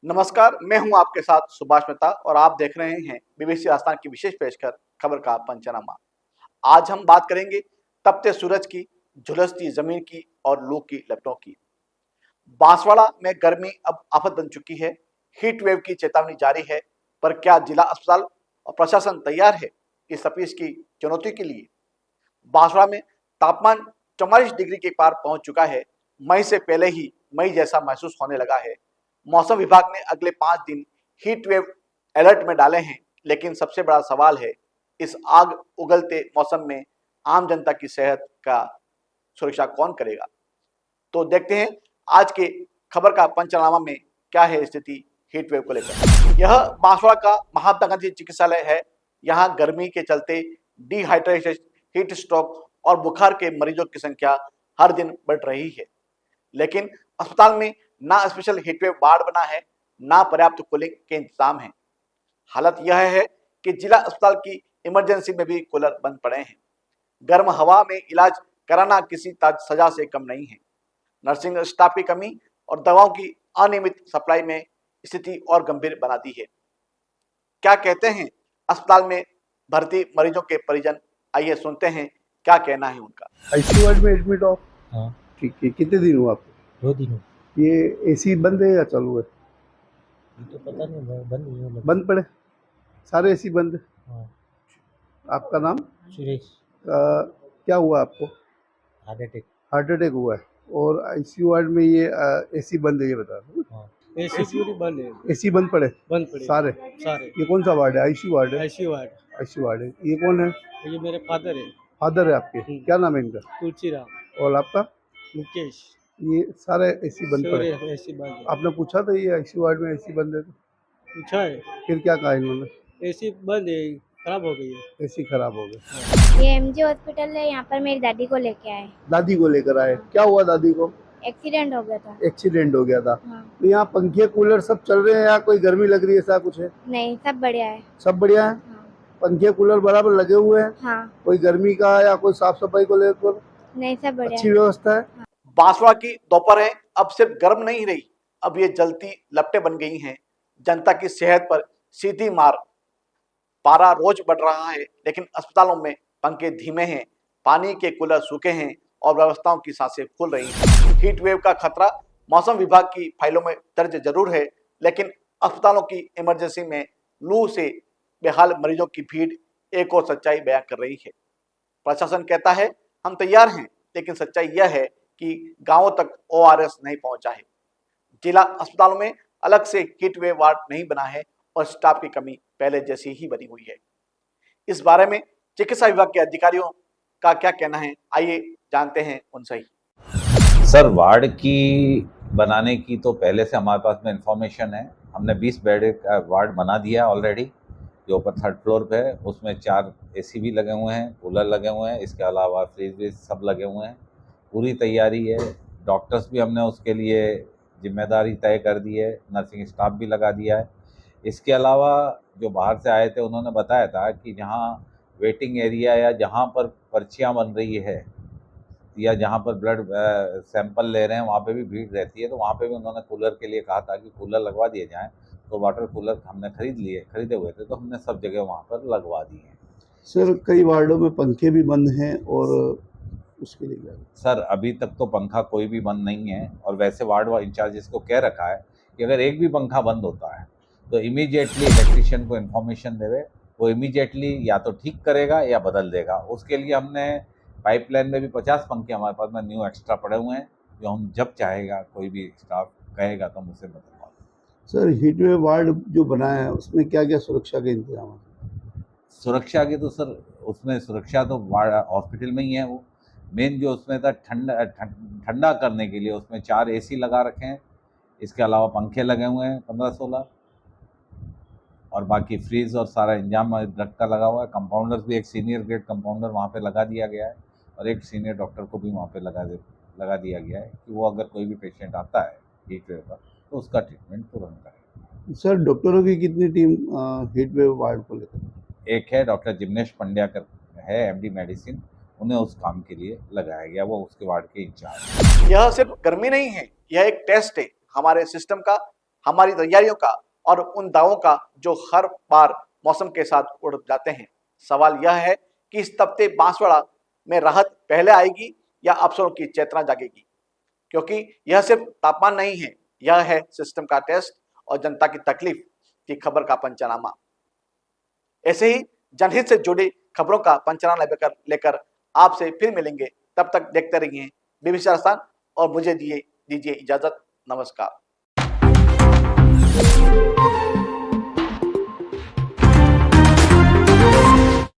नमस्कार, मैं हूं आपके साथ सुभाष मेहता और आप देख रहे हैं बीबीसी राजस्थान की विशेष पेशकश खबर का पंचनामा। आज हम बात करेंगे तपते सूरज की, झुलसती जमीन की और लू की लपटों की। बांसवाड़ा में गर्मी अब आफत बन चुकी है। हीट वेव की चेतावनी जारी है, पर क्या जिला अस्पताल और प्रशासन तैयार है इस तपीस की चुनौती के लिए? बांसवाड़ा में तापमान 44 डिग्री के पार पहुंच चुका है। मई से पहले ही मई जैसा महसूस होने लगा है। मौसम विभाग ने अगले 5 दिन हीट वेव अलर्ट में डाले हैं, लेकिन सबसे बड़ा सवाल है इस आग उगलते मौसम में आम जनता की सेहत का सुरक्षा कौन करेगा? तो देखते हैं आज के खबर का पंचनामा में क्या है स्थिति हीट वेव को लेकर। यह बांसवाड़ा का महात्मा गांधी चिकित्सालय है। यहाँ गर्मी के चलते डिहाइड्रेशन, हीट स्ट्रोक और बुखार के मरीजों की संख्या हर दिन बढ़ रही है, लेकिन अस्पताल में ना स्पेशल हीटवेव वार्ड बना है, ना पर्याप्त कूलिंग के इंतजाम है। हालत यह है कि जिला अस्पताल की इमरजेंसी में भी कूलर बंद पड़े हैं। गर्म हवा में इलाज कराना किसी सजा से कम नहीं है। नर्सिंग स्टाफ की कमी और दवाओं की अनियमित सप्लाई में स्थिति और गंभीर बना दी है। क्या कहते हैं अस्पताल में भर्ती मरीजों के परिजन? आइए सुनते हैं क्या कहना है उनका। आईसीयू वार्ड में एडमिट हो? हाँ, ठीक है। कितने दिन हुआ आपको? 2 दिन हो। ये एसी बंद है या चालू है? ये तो पता नहीं, बंद नहीं है। बंद पड़े, सारे एसी बंद है। हाँ, आपका नाम? सुरेश। क्या हुआ आपको? Heart attack. हार्ट अटैक हुआ है और आईसीयू वार्ड में ये एसी बंद है, ये बता दो। हाँ, एसी पूरी बंद है। एसी बंद पड़े सारे ये कौन सा वार्ड है? आईसीयू वार्ड है? ICU ward. आईसीयू वार्ड है। ये कौन है? ये मेरे फादर है, फादर है आपके? क्या नाम है इनका? तुलसीराम। और आपका? मुकेश। ये सारे एसी बंद पड़े। एसी बंद है। आपने पूछा था ये आईसीयू वार्ड में एसी बंद है तो? पूछा है, फिर क्या कहा इन्होंने? एसी बंद है, खराब हो गई है। एसी खराब हो गया। ये एमजी हॉस्पिटल है, यहाँ पर मेरी दादी को लेके आए। दादी को लेकर आए? क्या हुआ दादी को? एक्सीडेंट हो गया था। एक्सीडेंट हो गया था। हाँ। तो यहाँ पंखे कूलर सब चल रहे हैं या कोई गर्मी लग रही है, ऐसा कुछ है? नहीं, सब बढ़िया है। सब बढ़िया है। हाँ। पंखे कूलर बराबर लगे हुए हैं? हाँ। कोई गर्मी का या कोई साफ सफाई को लेकर नहीं, सब बढ़िया अच्छी है। व्यवस्था है। बांसवाड़ा की दोपहर है, अब सिर्फ गर्म नहीं रही, अब ये जलती लपटें बन गई हैं। जनता की सेहत पर सीधी मार। पारा रोज बढ़ रहा है, लेकिन अस्पतालों में पंखे धीमे हैं, पानी के कूलर सूखे हैं और व्यवस्थाओं की सांसें फूल रही हैं। हीट वेव का खतरा मौसम विभाग की फाइलों में दर्ज जरूर है, लेकिन अस्पतालों की इमरजेंसी में लू से बेहाल मरीजों की भीड़ एक और सच्चाई बयां कर रही है। प्रशासन कहता है हम तैयार हैं, लेकिन सच्चाई यह है कि गांवों तक ओआरएस नहीं पहुंचा है। जिला अस्पतालों में अलग से हीट वेव वार्ड नहीं बना है और स्टाफ की कमी पहले जैसी ही बनी हुई है। इस बारे में चिकित्सा विभाग के अधिकारियों का क्या कहना है, आइए जानते हैं उनसे ही। सर, वार्ड की बनाने की तो पहले से हमारे पास में इंफॉर्मेशन है। हमने 20 बेड का वार्ड बना दिया ऑलरेडी, जो ऊपर 3rd फ्लोर पे है। उसमें 4 एसी भी लगे हुए हैं, कूलर लगे हुए हैं, इसके अलावा फ्रिज भी सब लगे हुए हैं। पूरी तैयारी है। डॉक्टर्स भी हमने उसके लिए जिम्मेदारी तय कर दी है, नर्सिंग स्टाफ भी लगा दिया है। इसके अलावा जो बाहर से आए थे उन्होंने बताया था कि जहाँ वेटिंग एरिया या जहाँ पर पर्चियाँ बन रही है या जहाँ पर ब्लड सैंपल ले रहे हैं वहाँ पे भी भीड़ रहती है, तो वहाँ पे भी उन्होंने कूलर के लिए कहा था कि कूलर लगवा दिए जाएं। तो वाटर कूलर हमने खरीदे हुए थे, तो हमने सब जगह वहाँ पर लगवा दिए हैं। सर, कई वार्डों में पंखे भी बंद हैं और उसके लिए क्या? सर, अभी तक तो पंखा कोई भी बंद नहीं है, और वैसे वार्ड इंचार्जेस को कह रखा है कि अगर एक भी पंखा बंद होता है तो इमीडिएटली इलेक्ट्रिशियन को इन्फॉर्मेशन देवे, वो इमीडिएटली या तो ठीक करेगा या बदल देगा। उसके लिए हमने पाइपलाइन में भी 50 पंखे हमारे पास में न्यू एक्स्ट्रा पड़े हुए हैं, जो हम जब चाहेगा कोई भी स्टाफ कहेगा तो हम उसे बदलवा देंगे। सर, हीटवेव वार्ड जो बना है उसमें क्या क्या सुरक्षा के इंतजाम है? सुरक्षा की तो सर, उसमें सुरक्षा तो वार्ड हॉस्पिटल में ही है। वो मेन जो उसमें था ठंडा करने के लिए उसमें 4 एसी लगा रखे हैं। इसके अलावा पंखे लगे हुए हैं 15-16, और बाकी फ्रीज और सारा इंजाम ड्रग का लगा हुआ है। कंपाउंडर्स भी, एक सीनियर ग्रेड कंपाउंडर वहाँ पे लगा दिया गया है, और एक सीनियर डॉक्टर को भी वहाँ पे लगा दिया गया है कि वो अगर कोई भी पेशेंट आता है हीट वेव का तो उसका ट्रीटमेंट तुरंत करेगा। सर, डॉक्टरों की कितनी टीम हीटवेव वार्ड को लेकर? एक है डॉक्टर जिग्नेश पंड्या कर है, MD मेडिसिन, उन्हें उस काम के लिए लगाया गया, वो उसके वार्ड के इंचार्ज। यह सिर्फ गर्मी नहीं है, यह एक टेस्ट है हमारे सिस्टम का, हमारी तैयारियों का और उन दावों का जो हर बार मौसम के साथ उड़ जाते हैं। सवाल यह है कि इस तपते बांसवाड़ा में राहत पहले आएगी या अफसरों की चेतना जागेगी, क्योंकि यह सिर्फ तापमान नहीं है, यह है सिस्टम का टेस्ट और जनता की तकलीफ की खबर का पंचनामा। ऐसे ही जनहित से जुड़ी खबरों का पंचनामा लेकर आपसे फिर मिलेंगे। तब तक देखते रहिए BBC राजस्थान और मुझे दीजिए इजाजत। नमस्कार।